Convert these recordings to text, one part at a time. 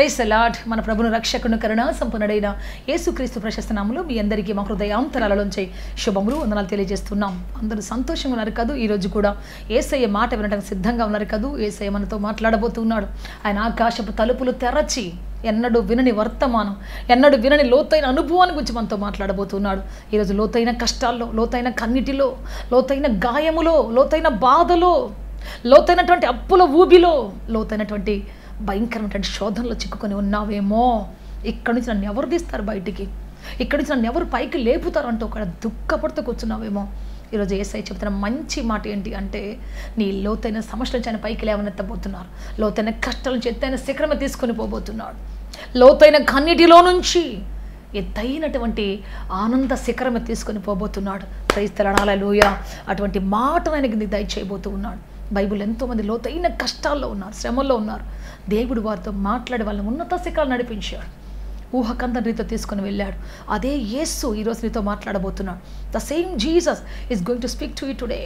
Praise the lord. మన ప్రభును రక్షకుని కరుణా సంపన్నుడైన యేసుక్రీస్తు ప్రశస్త నామములో మీ అందరికీ మా హృదయాంతరాలలోంచి శుభములు వందనాలు తెలియజేస్తున్నాం. అందరూ సంతోషంగా ఉన్నారు కదూ? ఈరోజు కూడా యేసయ్య మాట వినడానికి సిద్ధంగా ఉన్నారు కదూ? యేసయ్య మనతో మాట్లాడబోతున్నాడు. ఆయన ఆకాశపు తలుపులు తెరచి ఎన్నడూ వినని వర్తమానం, ఎన్నడూ వినని లోతైన అనుభవాన్ని గురించి మనతో మాట్లాడబోతున్నాడు. ఈరోజు లోతైన కష్టాల్లో, లోతైన కన్నిటిలో, లోతైన గాయములో, లోతైన బాధలో, లోతైనటువంటి అప్పుల ఊబిలో, లోతైనటువంటి భయంకరమైనటువంటి శోధనలో చిక్కుకొని ఉన్నావేమో. ఇక్కడి నుంచి నన్ను ఎవరు తీస్తారు బయటికి, ఇక్కడి నుంచి నన్ను ఎవరు పైకి లేపుతారు అంటూ ఒక దుఃఖపడుతూ కూర్చున్నావేమో. ఈరోజు యేసయ్య చెప్తున్న మంచి మాట ఏంటి అంటే, నీ లోతైన సమస్యల నుంచి ఆయన పైకి లేవనెత్తబోతున్నారు. లోతైన కష్టాల నుంచి ఎత్తైన శిఖరమే తీసుకొని పోబోతున్నాడు. లోతైన కన్నిటిలో నుంచి ఎత్తైనటువంటి ఆనంద శిఖరమే తీసుకొని పోబోతున్నాడు. ప్రైజ్ ది లార్డ్, హల్లెలూయా. అటువంటి మాటను ఆయనకి దయచేయబోతూ ఉన్నాడు. బైబిల్ ఎంతోమంది లోతైన కష్టాల్లో ఉన్నారు, శ్రమల్లో ఉన్నారు. దేవుడు వారితో మాట్లాడి వాళ్ళని ఉన్నత శిఖరాలు నడిపించాడు, ఊహకంద రీతితో తీసుకొని వెళ్ళాడు. అదే యేసు ఈరోజు నీతో మాట్లాడబోతున్నాడు. The same Jesus is going to speak to you today.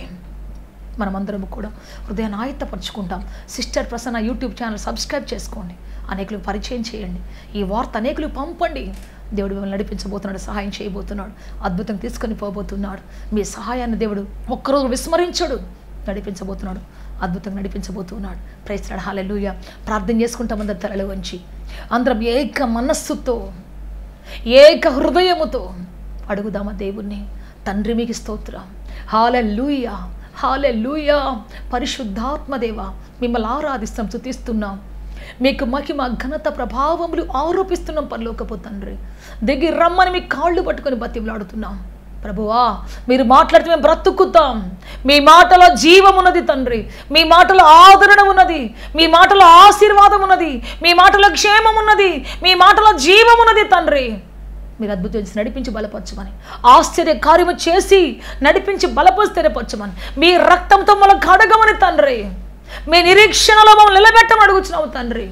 మనమందరం కూడా హృదయాన్ని ఆయత్తపరుచుకుంటాం. Sister Prasanna YouTube channel subscribe చేసుకోండి, అనేకులకు పరిచయం చేయండి, ఈ వార్త అనేకులకు పంపండి. దేవుడు మిమ్మల్ని నడిపించబోతున్నాడు, సహాయం చేయబోతున్నాడు, అద్భుతం తీసుకొని పోబోతున్నాడు. మీ సహాయాన్ని దేవుడు ఒక్కరోజు విస్మరించడు, నడిపించబోతున్నాడు, అద్భుతంగా నడిపించబోతున్నాడు. ప్రైజ్ ది లార్డ్, హల్లెలూయా. ప్రార్థన చేసుకుంటాం అందరి తలలు వంచి. అందరం ఏక మనస్సుతో, ఏక హృదయముతో అడుగుదామా దేవుణ్ణి. తండ్రి మీకు స్తోత్రం, హల్లెలూయా, హల్లెలూయా. పరిశుద్ధాత్మదేవ, మిమ్మల్ని ఆరాధిస్తాం, స్తుతిస్తున్నాం. మీకు మహిమ ఘనత ప్రభావములు ఆరోపిస్తున్నాం. పరలోకపు తండ్రి, దిగి రమ్మని మీ కాళ్ళు పట్టుకొని బతిమలాడుతున్నాం. ప్రభువా, మీరు మాట్లాడితే మేము బ్రతుకుతాం. మీ మాటలో జీవం ఉన్నది తండ్రి, మీ మాటలో ఆదరణ ఉన్నది, మీ మాటలో ఆశీర్వాదం ఉన్నది, మీ మాటలో క్షేమం ఉన్నది, మీ మాటలో జీవం ఉన్నది తండ్రి. మీరు అద్భుతం చేసి నడిపించి బలపరచమని, ఆశ్చర్య కార్యము చేసి నడిపించి బలపరిచి స్థిరపరచమని, మీ రక్తంతో మమ్మల్ని కడగమని తండ్రి, మీ నిరీక్షణలో మమ్మల్ని నిలబెట్టమని అడుగుచున్నావు తండ్రి.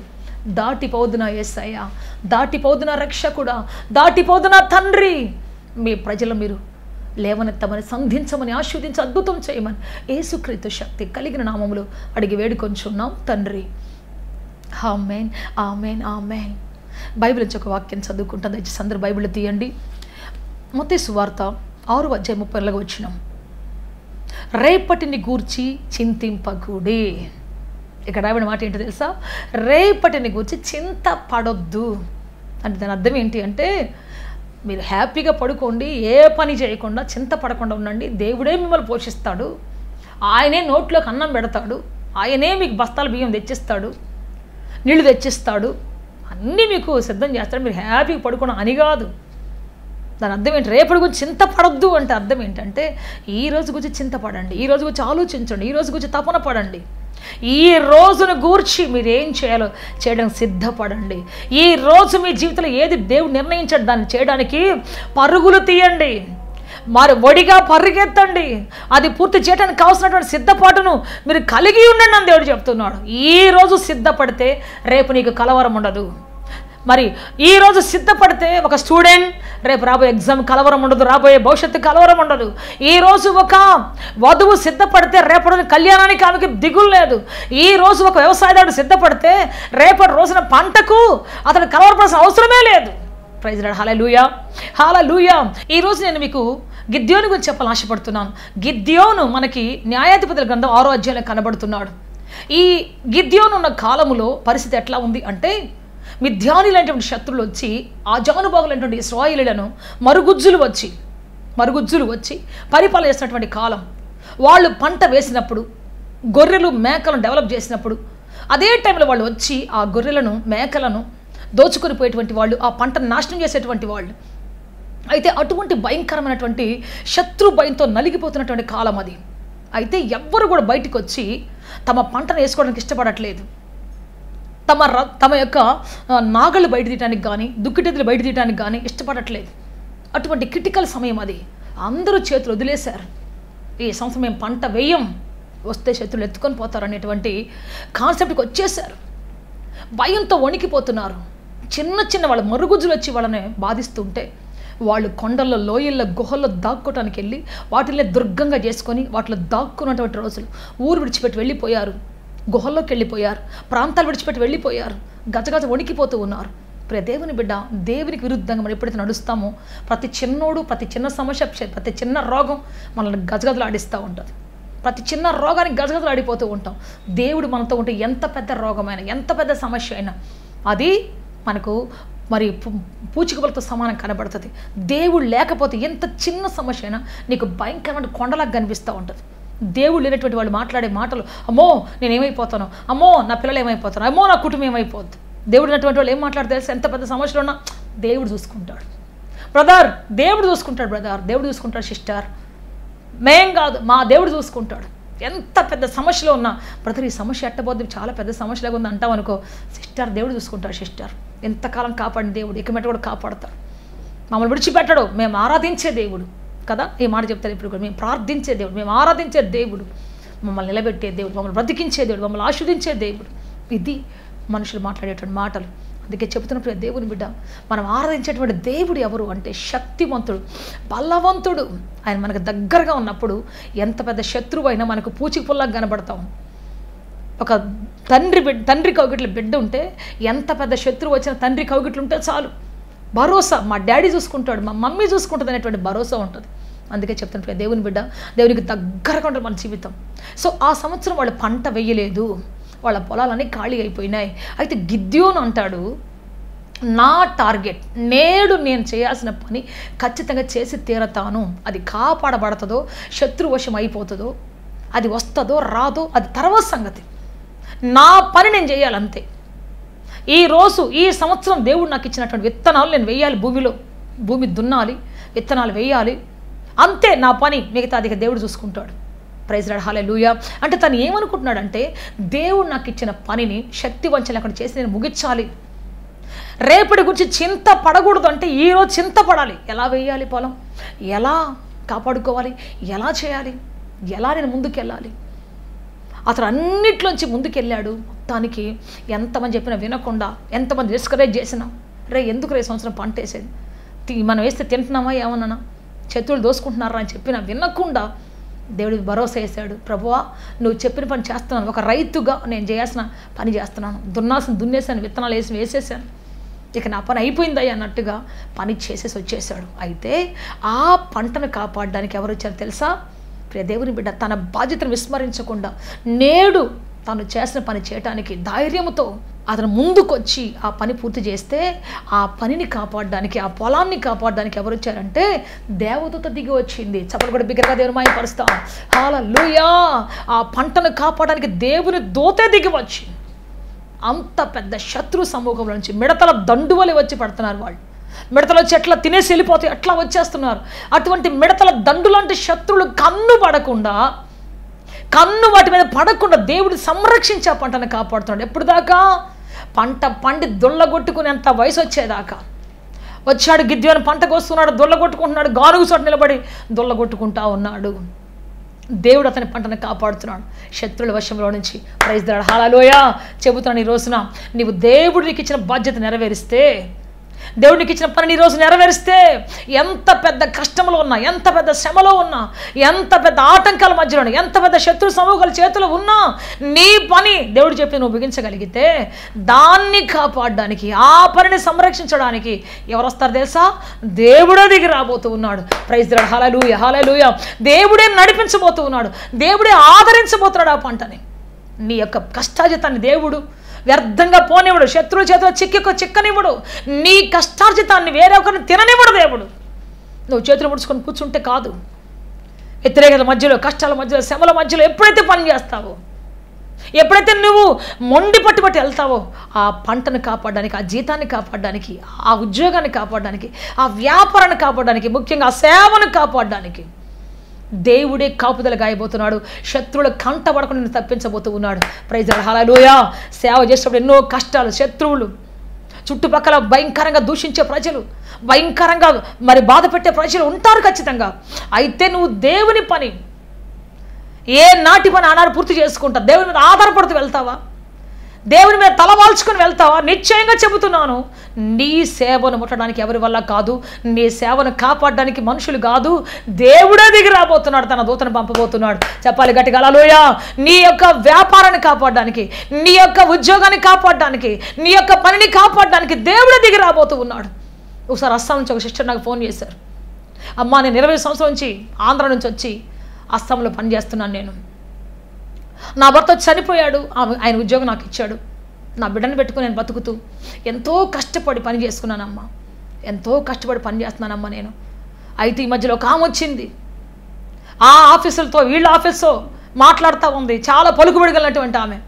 దాటిపోదునా యేసయ్య, దాటిపోదునా రక్షకుడా, దాటిపోదునా తండ్రి. మీ ప్రజలు మీరు లేవనెత్తమని, సంధించమని, ఆశీర్వదించి అద్భుతం చేయమని యేసుక్రీస్తు శక్తి కలిగిన నామములో అడిగి వేడుకొంచున్నాం తండ్రి. ఆమేన్, ఆమేన్, ఆమేన్. బైబిల్ నుంచి ఒక వాక్యం చదువుకుంటాం. దయచేసి అందరూ బైబిల్ తీయండి. మత్తయి సువార్త 6:30 రేపటిని గూర్చి చింతింపకుడి. ఇక్కడ రాబడిన మాట ఏంటో తెలుసా? రేపటిని గూర్చి చింతపడొద్దు అంటే దాని అర్థం ఏంటి అంటే, మీరు హ్యాపీగా పడుకోండి, ఏ పని చేయకుండా చింతపడకుండా ఉండండి. దేవుడే మిమ్మల్ని పోషిస్తాడు, ఆయనే నోట్లోకి అన్నం పెడతాడు, ఆయనే మీకు బస్తాల బియ్యం తెచ్చిస్తాడు, నీళ్ళు తెచ్చిస్తాడు, అన్నీ మీకు సిద్ధం చేస్తాడు. మీరు హ్యాపీగా పడుకోవడం అని కాదు. దాని అర్థం ఏంటి? రేపటి గురించి చింతపడొద్దు అంటే అర్థం ఏంటంటే, ఈ రోజు గురించి చింతపడండి, ఈ రోజు గురించి ఆలోచించండి, ఈ రోజు గురించి తపన పడండి, ఈ రోజును గూర్చి మీరు ఏం చేయాలో చేయడానికి సిద్ధపడండి. ఈ రోజు మీ జీవితంలో ఏది దేవుడు నిర్ణయించాడు దాన్ని చేయడానికి పరుగులు తీయండి, మరి ఒడిగా పరిగెత్తండి. అది పూర్తి చేయడానికి కావాల్సినటువంటి సిద్ధపాటును మీరు కలిగి ఉండండి అని దేవుడు చెప్తున్నాడు. ఈరోజు సిద్ధపడితే రేపు నీకు కలవరం ఉండదు. మరి ఈరోజు సిద్ధపడితే ఒక స్టూడెంట్ రేపు రాబోయే ఎగ్జామ్ కలవరం ఉండదు, రాబోయే భవిష్యత్తు కలవరం ఉండదు. ఈరోజు ఒక వధువు సిద్ధపడితే రేపటి కళ్యాణానికి ఆమెకి దిగులు లేదు. ఈరోజు ఒక వ్యవసాయదారుడు సిద్ధపడితే రేపటి రోజున పంటకు అతను కలవరపడాల్సిన అవసరమే లేదు. ప్రైజ్ ది లార్డ్, హల్లెలూయా, హల్లెలూయా. ఈరోజు నేను మీకు గిద్యోను గురించి చెప్పాలని ఆశపడుతున్నాను. గిద్యోను మనకి న్యాయాధిపతుల గ్రంథం 6వ అధ్యాయంలో కనబడుతున్నాడు. ఈ గిద్యోను ఉన్న కాలములో పరిస్థితి ఎట్లా ఉంది అంటే, మిద్యానీలైనటువంటి శత్రువులు వచ్చి ఆజానుభాగులైనటువంటి ఇశ్రాయేలీయులను మరుగుజ్జులు వచ్చి పరిపాలన చేసినటువంటి కాలం. వాళ్ళు పంట వేసినప్పుడు, గొర్రెలు మేకలను డెవలప్ చేసినప్పుడు, అదే టైంలో వాళ్ళు వచ్చి ఆ గొర్రెలను మేకలను దోచుకొని పోయేటువంటి వాళ్ళు, ఆ పంటను నాశనం చేసేటువంటి వాళ్ళు. అయితే అటువంటి భయంకరమైనటువంటి శత్రు భయంతో నలిగిపోతున్నటువంటి కాలం అది. అయితే ఎవ్వరు కూడా బయటకు వచ్చి తమ పంటను వేసుకోవడానికి ఇష్టపడట్లేదు. తమ యొక్క నాగళ్ళు బయట తీయడానికి కానీ, దుక్కిటెద్దులు బయట తీయడానికి కానీ ఇష్టపడట్లేదు. అటువంటి క్రిటికల్ సమయం అది. అందరూ చేతులు వదిలేశారు. ఈ సంవత్సరం మేము పంట వేయం, వస్తే శత్రులు ఎత్తుకొని పోతారు అనేటువంటి కాన్సెప్ట్కి వచ్చేసారు. భయంతో వణికిపోతున్నారు. చిన్న వాళ్ళ మరుగుజ్జులు వచ్చి వాళ్ళని బాధిస్తుంటే వాళ్ళు కొండల్లో, లోయల్లో, గుహల్లో దాక్కోవటానికి వెళ్ళి వాటిని దుర్గంగా చేసుకొని వాటిలో దాక్కున్నటువంటి రోజులు, ఊరు విడిచిపెట్టి వెళ్ళిపోయారు. గుహల్లోకి వెళ్ళిపోయారు, ప్రాంతాలు విడిచిపెట్టి వెళ్ళిపోయారు, గజగజ వణికిపోతూ ఉన్నారు. ప్రియ దేవుని బిడ్డ, దేవునికి విరుద్ధంగా మనం ఎప్పుడైతే నడుస్తామో ప్రతి చిన్నోడు, ప్రతి చిన్న సమస్య, ప్రతి చిన్న రోగం మనల్ని గజగజలు ఆడిస్తూ ఉంటుంది. ప్రతి చిన్న రోగానికి గజగజలు ఆడిపోతూ ఉంటాం. దేవుడు మనతో ఉంటే ఎంత పెద్ద రోగమైనా, ఎంత పెద్ద సమస్య అయినా అది మనకు మరి పూచికలతో సమానం కనబడుతుంది. దేవుడు లేకపోతే ఎంత చిన్న సమస్య అయినా నీకు భయంకరమైన కొండలాగా కనిపిస్తూ ఉంటుంది. దేవుడు లేనటువంటి వాళ్ళు మాట్లాడే మాటలు, అమ్మో నేనేమైపోతాను, అమ్మో నా పిల్లలు ఏమైపోతాను, అమ్మో నా కుటుంబం ఏమైపోద్ది. దేవుడు ఉన్నటువంటి వాళ్ళు ఏం మాట్లాడితే తెలుసు, ఎంత పెద్ద సమస్యలు ఉన్నా దేవుడు చూసుకుంటాడు బ్రదర్, దేవుడు చూసుకుంటాడు బ్రదర్, దేవుడు చూసుకుంటాడు సిస్టర్, మేం కాదు మా దేవుడు చూసుకుంటాడు. ఎంత పెద్ద సమస్యలో ఉన్నా బ్రదర్ ఈ సమస్య ఎట్టబోద్ది, చాలా పెద్ద సమస్యలాగా ఉంది అంటావు అనుకో, సిస్టర్ దేవుడు చూసుకుంటాడు. సిస్టర్ ఎంతకాలం కాపాడిన దేవుడు ఇకమెట కూడా కాపాడతాడు, మమ్మల్ని విడిచిపెట్టడు. మేము ఆరాధించే దేవుడు కదా, ఈ మాట చెప్తారు ఇప్పుడు కూడా, మేము ప్రార్థించే దేవుడు, మేము ఆరాధించే దేవుడు, మమ్మల్ని నిలబెట్టే దేవుడు, మమ్మల్ని బ్రతికించే దేవుడు, మమ్మల్ని ఆశీర్వదించే దేవుడు. ఇది మనుషులు మాట్లాడేటువంటి మాటలు. అందుకే చెబుతున్నప్పుడు దేవుని బిడ్డ, మనం ఆరాధించేటువంటి దేవుడు ఎవరు అంటే శక్తివంతుడు, బలవంతుడు. ఆయన మనకు దగ్గరగా ఉన్నప్పుడు ఎంత పెద్ద శత్రువు అయినా మనకు పూచిక పుల్లగా కనబడతాం. ఒక తండ్రి కౌగిట్లో బిడ్డ ఉంటే ఎంత పెద్ద శత్రువు వచ్చిన తండ్రి కౌగిట్లు ఉంటే చాలు, భరోసా, మా డాడీ చూసుకుంటాడు, మా మమ్మీ చూసుకుంటుంది అనేటువంటి భరోసా ఉంటుంది. అందుకే చెప్తున్నప్పుడు దేవుని బిడ్డ, దేవునికి దగ్గరగా ఉంటుంది మన జీవితం. సో ఆ సంవత్సరం వాళ్ళు పంట వేయలేదు, వాళ్ళ పొలాలన్నీ ఖాళీ అయిపోయినాయి. అయితే గిద్యోను అంటాడు, నా టార్గెట్ నేడు నేను చేయాల్సిన పని ఖచ్చితంగా చేసి తీరతాను. అది కాపాడబడుతుందో శత్రువశం అయిపోతుందో, అది వస్తుందో రాదో అది తర్వాత సంగతి, నా పని నేను చేయాలంతే. ఈరోజు ఈ సంవత్సరం దేవుడు నాకు ఇచ్చినటువంటి విత్తనాలు నేను వేయాలి, భూమి దున్నాలి, విత్తనాలు వేయాలి, అంతే నా పని. మిగతా అది దేవుడు చూసుకుంటాడు. ప్రైజ్ లార్డ్, హల్లెలూయా. అంటే తను ఏమనుకుంటున్నాడంటే, దేవుడు నాకు ఇచ్చిన పనిని శక్తి వంచన లేకుండా చేసి నేను ముగించాలి. రేపటి గురించి చింత పడకూడదు అంటే ఈరోజు చింత పడాలి. ఎలా వేయాలి పొలం, ఎలా కాపాడుకోవాలి, ఎలా చేయాలి, ఎలా నేను ముందుకెళ్ళాలి. అతను అన్నిట్లోంచి ముందుకెళ్ళాడు. మొత్తానికి ఎంతమంది చెప్పినా వినకుండా, ఎంతమంది డిస్కరేజ్ చేసినా, ఎందుకు రే సంవత్సరం పంట వేసేది, మనం వేస్తే తింటున్నామా ఏమన్నా, శత్రువులు దోసుకుంటున్నారా అని చెప్పినా వినకుండా దేవుడికి భరోసా వేశాడు. ప్రభువా నువ్వు చెప్పిన పని చేస్తున్నాను, ఒక రైతుగా నేను చేయాల్సిన పని చేస్తున్నాను, దున్నేసాను, విత్తనాలు వేసేసాను, ఇక నా పని అయిపోయిందయ్యా అన్నట్టుగా పని చేసేసి వచ్చేసాడు. అయితే ఆ పంటను కాపాడడానికి ఎవరు వచ్చారు తెలుసా? ప్రియ దేవుని బిడ్డ తన బాధ్యతను విస్మరించకుండా నేడు తను చేసిన పని చేయటానికి ధైర్యంతో అతను ముందుకొచ్చి ఆ పని పూర్తి చేస్తే, ఆ పనిని కాపాడడానికి, ఆ పొలాన్ని కాపాడడానికి ఎవరు వచ్చారంటే దేవదూత దిగి వచ్చింది. చప్పట్లు కూడా బిగ్గరగా దేవుని మహిమపరుస్తాం. హల్లెలూయా. ఆ పంటను కాపాడడానికి దేవుని దూతే దిగి వచ్చి అంత పెద్ద శత్రు సమూహంలో నుంచి మిడతల దండువలి వచ్చి పడుతున్నారు. వాళ్ళు మిడతలు వచ్చి ఎట్లా తినేసి వెళ్ళిపోతాయి అట్లా వచ్చేస్తున్నారు. అటువంటి మిడతల దండు లాంటి శత్రువులు కన్ను వాటి మీద పడకుండా దేవుడు సంరక్షించి ఆ పంటను కాపాడుతున్నాడు. ఎప్పుడు దాకా? పంట పండి దొల్లగొట్టుకునేంత వయసు వచ్చేదాకా వచ్చాడు. గిద్యోను పంట కోస్తున్నాడు, దొల్లగొట్టుకుంటున్నాడు, గానుగు చోట నిలబడి దొల్లగొట్టుకుంటా ఉన్నాడు. దేవుడు అతని పంటను కాపాడుతున్నాడు శత్రువుల వశంలో నుంచి. ప్రైజ్ ది లార్డ్, హల్లెలూయా. చెబుతున్నాను, ఈ రోజున నీవు దేవుడు నీకు ఇచ్చిన బాధ్యత నెరవేరిస్తే, దేవుడికి ఇచ్చిన పనిని ఈరోజు నెరవేరిస్తే, ఎంత పెద్ద కష్టంలో ఉన్నా, ఎంత పెద్ద శ్రమలో ఉన్నా, ఎంత పెద్ద ఆటంకాల మధ్యలో ఉన్నా, ఎంత పెద్ద శత్రు సమూహాల చేతిలో ఉన్నా, నీ పని దేవుడు చెప్పి నువ్వు ముగించగలిగితే దాన్ని కాపాడడానికి, ఆ పనిని సంరక్షించడానికి ఎవరు వస్తారు తెలుసా? దేవుడే దిగి రాబోతూ ఉన్నాడు. ప్రైజ్ ది లార్డ్, హల్లెలూయా, హల్లెలూయా. దేవుడే నడిపించబోతూ ఉన్నాడు, దేవుడే ఆదరించబోతున్నాడు ఆ పంటని. నీ యొక్క కష్టార్జితాన్ని దేవుడు వ్యర్థంగా పోనివ్వడు, శత్రువు చేతిలో చిక్కనివ్వడు, నీ కష్టార్జితాన్ని వేరే ఒకరిని తిననివ్వడు దేవుడు. నువ్వు చేతులు ముడుచుకొని కూర్చుంటే కాదు. వ్యతిరేకత మధ్యలో, కష్టాల మధ్యలో, శ్రమల మధ్యలో ఎప్పుడైతే పని చేస్తావో, ఎప్పుడైతే నువ్వు మొండి పట్టుబట్టి వెళ్తావో, ఆ పంటను కాపాడడానికి, ఆ జీతాన్ని కాపాడడానికి, ఆ ఉద్యోగాన్ని కాపాడడానికి, ఆ వ్యాపారాన్ని కాపాడడానికి, ముఖ్యంగా ఆ సేవను కాపాడడానికి దేవుడే కాపుదల గాయబోతున్నాడు. శత్రువుల కంట పడకుండా నేను తప్పించబోతూ ఉన్నాడు. ప్రైజ్ ది లార్డ్, హల్లెలూయా. సేవ చేసేటప్పుడు ఎన్నో కష్టాలు, శత్రువులు, చుట్టుపక్కల భయంకరంగా దూషించే ప్రజలు, భయంకరంగా మరి బాధ పెట్టే ప్రజలు ఉంటారు ఖచ్చితంగా. అయితే నువ్వు దేవుని పని, ఏ నాటి పని ఆనాడు పూర్తి చేసుకుంటా, దేవుని మీద ఆధారపడుతూ వెళ్తావా? దేవుని మీద తలవాల్చుకుని వెళ్తావా? నిశ్చయంగా చెబుతున్నాను, నీ సేవను ముట్టడానికి ఎవరి వల్ల కాదు, నీ సేవను కాపాడడానికి మనుషులు కాదు, దేవుడే దిగి రాబోతున్నాడు, తన దూతను పంపబోతున్నాడు. చెప్పాలి గట్టిగా హల్లెలూయా. నీ యొక్క వ్యాపారాన్ని కాపాడడానికి, నీ యొక్క ఉద్యోగాన్ని కాపాడడానికి, నీ యొక్క పనిని కాపాడడానికి దేవుడే దిగి రాబోతూ ఉన్నాడు. ఒకసారి అస్సాం నుంచి ఒక సిస్టర్ నాకు ఫోన్ చేశారు. అమ్మా, నేను 20 సంవత్సరాల నుంచి ఆంధ్ర నుంచి వచ్చి అస్సాంలో పని చేస్తున్నాను. నేను నా భర్త చనిపోయాడు, ఆయన ఉద్యోగం నాకు ఇచ్చాడు. నా బిడ్డను పెట్టుకుని నేను బతుకుతూ ఎంతో కష్టపడి పని చేసుకున్నానమ్మా, ఎంతో కష్టపడి పని చేస్తున్నానమ్మా నేను. అయితే ఈ మధ్యలో ఒక ఆమె వచ్చింది, ఆ ఆఫీసులతో వీళ్ళ ఆఫీస్తో మాట్లాడుతూ ఉంది, చాలా పలుకుబడిగలిగినటువంటి ఆమె.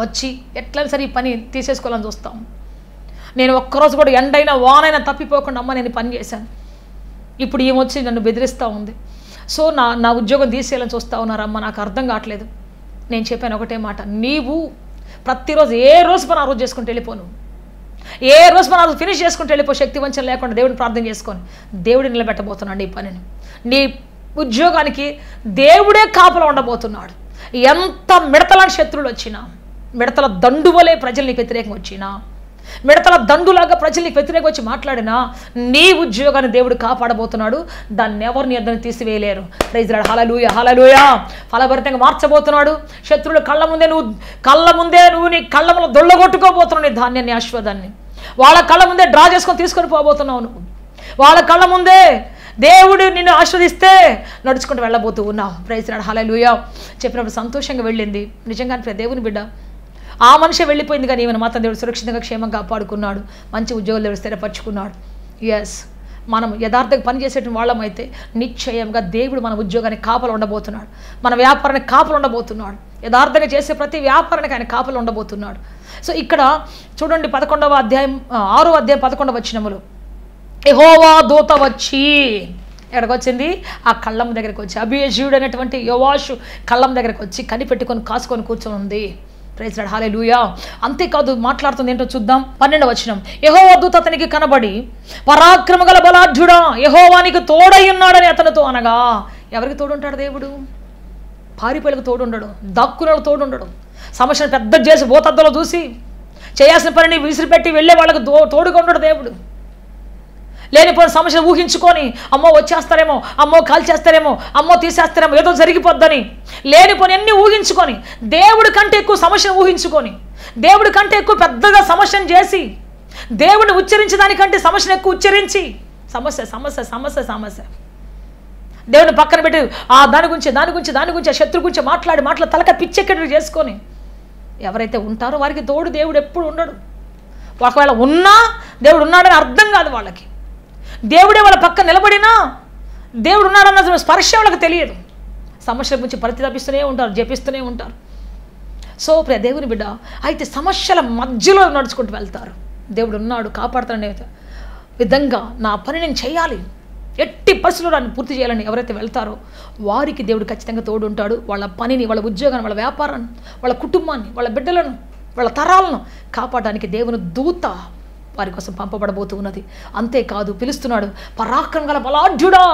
వచ్చి ఎట్లయినా సరే ఈ పని తీసేసుకోవాలని చూస్తాం. నేను ఒక్కరోజు కూడా ఎండైనా వానైనా తప్పిపోకుండా అమ్మ నేను పని చేశాను. ఇప్పుడు ఏమొచ్చి నన్ను బెదిరిస్తూ ఉంది. సో నా ఉద్యోగం తీసేయాలని చూస్తూ ఉన్నారమ్మ, నాకు అర్థం కావట్లేదు. నేను చెప్పాను ఒకటే మాట, నీవు ప్రతిరోజు ఏ రోజు పని ఆ రోజు చేసుకుంటూ వెళ్ళిపోను, ఏ రోజు పని ఆ రోజు ఫినిష్ చేసుకుంటూ వెళ్ళిపో. శక్తి వంచన లేకుండా దేవుడిని ప్రార్థన చేసుకొని దేవుడు నిలబెట్టబోతున్నాడు ఈ పనిని. నీ ఉద్యోగానికి దేవుడే కాపలా ఉండబోతున్నాడు. ఎంత మిడతలాంటి శత్రువులు వచ్చినా, మిడతల దండు వలె ప్రజలు నీకు వ్యతిరేకంగా వచ్చినా, మిడతల దండులాగా ప్రజలు నీకు వ్యతిరేకంగా వచ్చి మాట్లాడినా, నీ ఉద్యోగాన్ని దేవుడు కాపాడబోతున్నాడు. దాన్ని ఎవరిని ఎద్దరిని తీసివేయలేరు. Praise Lord. హల్లెలూయా, హల్లెలూయా. ఫలభరితంగా మార్చబోతున్నాడు. శత్రువులు కళ్ళ ముందే నువ్వు నీ కళ్ళములో దొళ్ళగొట్టుకోబోతున్నావు నీ ధాన్యాన్ని, ఆశీర్వాదాన్ని. వాళ్ళ కళ్ళ ముందే డ్రా చేసుకొని తీసుకొని పోబోతున్నావు నువ్వు. వాళ్ళ కళ్ళ ముందే దేవుడు నిన్ను ఆశీర్వదిస్తే నడుచుకుంటూ వెళ్ళబోతూ ఉన్నావు. Praise Lord. హల్లెలూయా. చెప్పినప్పుడు సంతోషంగా వెళ్ళింది. నిజంగానే దేవుని బిడ్డ, ఆ మనిషి వెళ్ళిపోయింది, కానీ ఈమెను మాత్రం దేవుడు సురక్షితంగా క్షేమంగా కాపాడుకున్నాడు. మంచి ఉద్యోగాలు దేవుడు స్థిరపరచుకున్నాడు. ఎస్, మనం యథార్థంగా పనిచేసేటువంటి వాళ్ళమైతే నిశ్చయంగా దేవుడు మన ఉద్యోగానికి కాపలు ఉండబోతున్నాడు, మన వ్యాపారానికి కాపలు ఉండబోతున్నాడు. యథార్థంగా చేసే ప్రతి వ్యాపారానికి ఆయన కాపలు ఉండబోతున్నాడు. సో ఇక్కడ చూడండి 11వ అధ్యాయం 6వ అధ్యాయం 11వ వచనములో, యెహోవా దూత వచ్చి ఎక్కడికి వచ్చింది? ఆ కళ్ళం దగ్గరికి వచ్చి, అబీయజీయుడు అనేటువంటి యోవాషు కళ్ళం దగ్గరికి వచ్చి కనిపెట్టుకొని కాసుకొని కూర్చొని ఉంది. Praise Lord. హల్లెలూయా. అంతేకాదు, మాట్లాడుతుంది ఏంటో చూద్దాం. 12వ వచనం, యెహోవా దూత అతనికి కనబడి, పరాక్రమగల బలాఢ్యుడా, యెహోవానికి తోడై ఉన్నాడని అతనితో అనగా. ఎవరికి తోడుంటాడు దేవుడు? పారిపోయేలకు తోడుండడు, దాక్కులకు తోడుండడు, సమస్యను పెద్ద చేసి భూతద్దలో చూసి చేయాల్సిన పనిని విసిరిపెట్టి వెళ్ళే వాళ్ళకు తోడుగా ఉండడు దేవుడు. లేనిపోయిన సమస్యను ఊహించుకొని, అమ్మో వచ్చేస్తారేమో, అమ్మో కాల్చేస్తారేమో, అమ్మో తీసేస్తారేమో, ఏదో జరిగిపోద్దని లేనిపోని అన్ని ఊహించుకొని, దేవుడి కంటే ఎక్కువ సమస్యను ఊహించుకొని, దేవుడి కంటే ఎక్కువ పెద్దగా సమస్యను చేసి, దేవుడిని ఉచ్చరించే దానికంటే సమస్యను ఎక్కువ ఉచ్చరించి సమస్య సమస్య సమస్య సమస్య దేవుడిని పక్కన పెట్టి దాని గురించి ఆ శత్రు గురించి మాట్లాడి తలక పిచ్చెక్కడి చేసుకొని ఎవరైతే ఉంటారో వారికి తోడు దేవుడు ఎప్పుడు ఉండడు. ఒకవేళ ఉన్నా దేవుడు ఉన్నాడని అర్థం కాదు వాళ్ళకి. దేవుడే వాళ్ళ పక్క నిలబడినా దేవుడు ఉన్నాడన్న స్పర్శ వాళ్ళకి తెలియదు. సమస్యల గురించి పరితపిస్తూనే ఉంటారు, జపిస్తూనే ఉంటారు. సో ప్రియ దేవుని బిడ్డ, అయితే సమస్యల మధ్యలో నడుచుకుంటూ వెళ్తారు. దేవుడు ఉన్నాడు, కాపాడుతాడనే విధంగా నా పని నేను చేయాలి, ఎట్టి పరిస్థితుల్లో నన్ను పూర్తి చేయాలని ఎవరైతే వెళ్తారో వారికి దేవుడు ఖచ్చితంగా తోడు ఉంటాడు. వాళ్ళ పనిని, వాళ్ళ ఉద్యోగాన్ని, వాళ్ళ వ్యాపారాన్ని, వాళ్ళ కుటుంబాన్ని, వాళ్ళ బిడ్డలను, వాళ్ళ తరాలను కాపాడడానికి దేవుని దూత వారి కోసం పంపబడబోతూ ఉన్నది. అంతేకాదు, పిలుస్తున్నాడు, పరాక్రమగల బలాఢ్యుడా.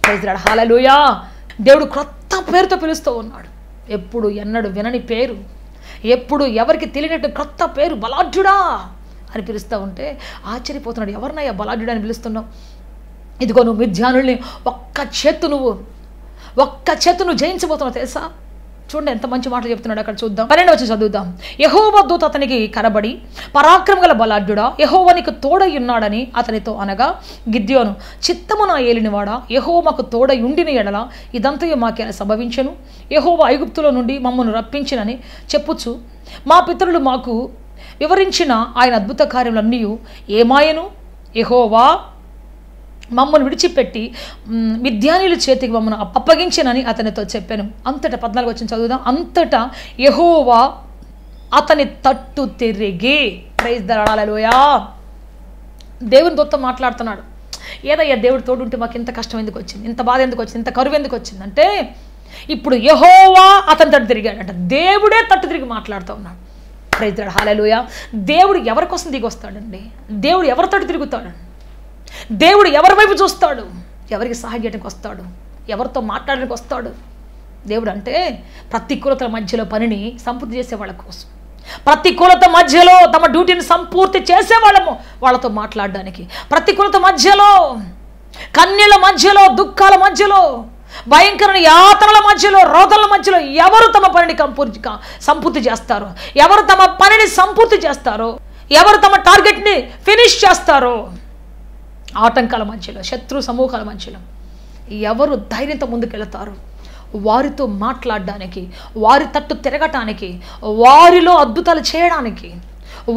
Praise Lord. హల్లెలూయా. దేవుడు క్రొత్త పేరుతో పిలుస్తూ ఉన్నాడు. ఎప్పుడు ఎన్నడు వినని పేరు, ఎప్పుడు ఎవరికి తెలియనట్టు క్రొత్త పేరు, బలాఢ్యుడా అని పిలుస్తూ ఉంటే ఆశ్చర్యపోతున్నాడు. ఎవరినయ్యా బలాఢ్యుడా అని పిలుస్తున్నావు? ఇదిగో నువ్వు మిద్యానుల్ని ఒక్క చేత్తు నువ్వు జయించబోతున్నావు తెలుసా? చూడండి ఎంత మంచి మాటలు చెప్తున్నాడు అక్కడ. చూద్దాం, 12వ వచనం చదువుదాం. యెహోవా దూత అతనికి కనబడి, పరాక్రమగల బలాఢ్యుడా, యెహోవా నీకు తోడై ఉన్నాడని అతనితో అనగా, గిద్యోను, చిత్తము నా ఏలినవాడా, యెహోవా మాకు తోడై ఉండిన ఎడల ఇదంతయు మాకేలా సంభవించెను? యెహోవా ఐగుప్తులో నుండి మమ్మల్ని రప్పించినని చెప్పుచు మా పితరులు మాకు వివరించిన ఆయన అద్భుత కార్యములన్నీ ఏమాయను? యెహోవా మమ్మల్ని విడిచిపెట్టి మిద్యానీయుల చేతికి మమ్మల్ని అప్పగించినని అతనితో చెప్పాను. అంతటా 14వ వచనం చదువుదాం. అంతటా యెహోవా అతని తట్టు తిరిగి, ప్రైజ్ ది లార్డ్. హల్లెలూయా. దేవుని దూత మాట్లాడుతున్నాడు. ఏదయ్యా దేవుడు తోడుంటే మాకు ఇంత కష్టం ఎందుకు వచ్చింది, ఇంత బాధ ఎందుకు వచ్చింది, ఇంత కరువు ఎందుకు వచ్చింది అంటే, ఇప్పుడు యెహోవా అతని తట్టు తిరిగాడంట. దేవుడే తట్టు తిరిగి మాట్లాడుతూ ఉన్నాడు. Praise the Lord. హల్లెలూయా. దేవుడు ఎవరి కోసం దిగి వస్తాడండి? దేవుడు ఎవరి తట్టు తిరుగుతాడండి? దేవుడు ఎవరి వైపు చూస్తాడు? ఎవరికి సహాయం చేయడానికి వస్తాడు? ఎవరితో మాట్లాడడానికి వస్తాడు? దేవుడు అంటే ప్రతికూలతల మధ్యలో పనిని సంపూర్తి చేసే వాళ్ళ కోసం, ప్రతికూలత మధ్యలో తమ డ్యూటీని సంపూర్తి చేసేవాళ్ళము వాళ్ళతో మాట్లాడడానికి. ప్రతికూలత మధ్యలో, కన్నీళ్ళ మధ్యలో, దుఃఖాల మధ్యలో, భయంకరమైన యాతనల మధ్యలో, రోదనల మధ్యలో ఎవరు తమ పనిని సంపూర్తి చేస్తారో, ఎవరు తమ పనిని సంపూర్తి చేస్తారో, ఎవరు తమ టార్గెట్ని ఫినిష్ చేస్తారో, ఆటంకాల మధ్యలో, శత్రు సమూహాల మధ్యలో ఎవరు ధైర్యంతో ముందుకెళ్తారో వారితో మాట్లాడడానికి, వారి తట్టు తిరగటానికి, వారిలో అద్భుతాలు చేయడానికి,